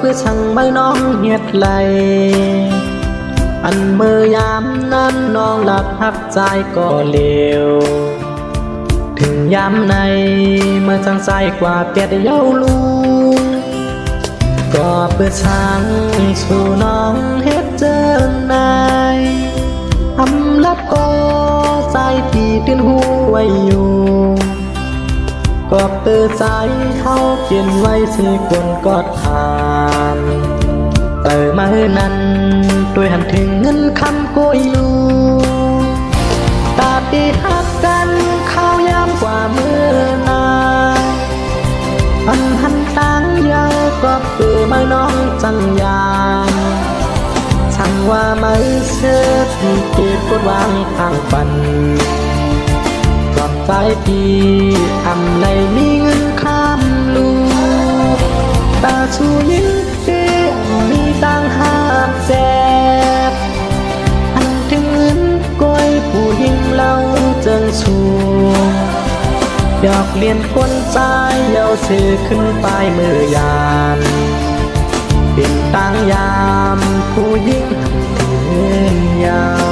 พื่อช่างไม่น้องเหียดไหลอันเมื่อยามนั้นน้องหลับพักใจก็เลวถึงยามในเมื่อจังใจกว่าเปียดเย้าลูก็เพื่อช่างสู่น้องเฮ็ดเจอนายอำลับก็ใจพี่ตื่นหูไว้อยู่ก็เปิดใจเขาเขียนไว้สิคนกอดผ่านแต่เมื่อนั้นด้วยหันถึงเงินคำโกยลูตาปีหักกันเข้ายามกว่าเมื่อนานอันหันต่างยาวก็เปิดมาน้องจังยานช่างว่าไม่เชื่อที่เก็บกดวางทางฝันกลับใจพี่ทำในมีเงินข้ามลูกตาชูยิ้มเสียมีตังหาแจกอันถึงเงินก้อยผู้หญิงเราเจิงชูอยากเรียนคนใจเยาเสือขึ้นไปเมื่อยานเป็นตังยามผู้หญิงเดินยาว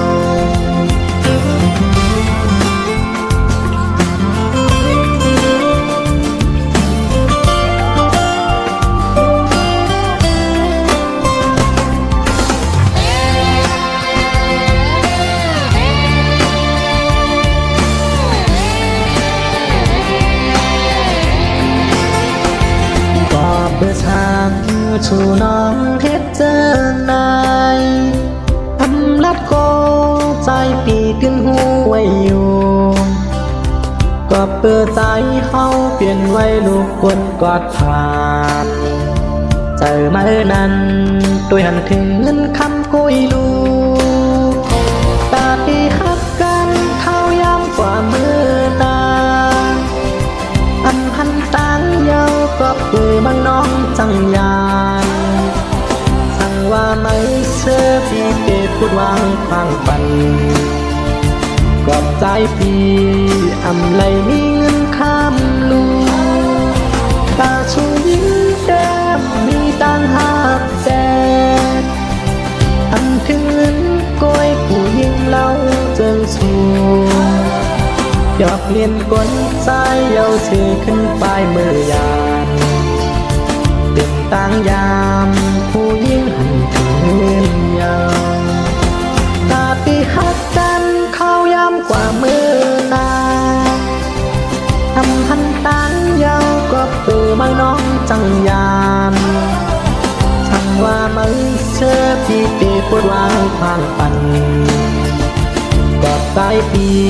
เพื่อทางชูน้องเฮ็ดเจอนายทำลัดโกใจปีขึ้นหูไว้อยู่ก็เปิดใจเขาเปลี่ยนไว้ลูกคนกอดผ่านเจอมานั้นตัวหันถึงเงินคำกุยลูกตาปีหักกันเขาย้ำกว่าเมื่อนานอันพันตังเยาก็เปื่อยมันน้องจังยานสั่งว่าไม่เชื่อพี่เก็บพูดวางฟังปันกอบใจพี่อำไรมีเงินข้ามลูตาชูยิ้มแก้มมีตังหากแจกอันถึงเงินก้อยผู้ยิ่งเล่าเจิงสูอยากเรียนกลใจเยาเสือขึ้นไปเมื่อยานเป็นต่างยามผู้ยิ่งหันถึงยาวตาปีหักกันเข้ายามกว่าเมื่อนานทำพันต่างยาวก็เปิดมาน้องจังยามช่างว่าไม่เชื่อพี่เก็บปวดวางผ่านปันกอดใจพี่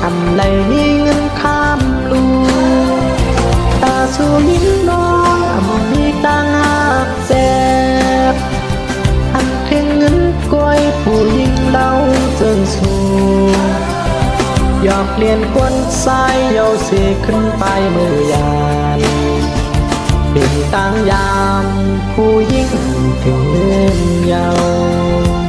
ทำไรมีเงินข้ามลูตาชูยิ้มน้องมีตังหากแจกอันถึงเงินก้อยผู้ยิ่งเล่าเจิงสูอยากเรียนกวนสายเยาเสียขึ้นไปเมื่อยานเป็นตังยามผู้ยิ่งถึงยาว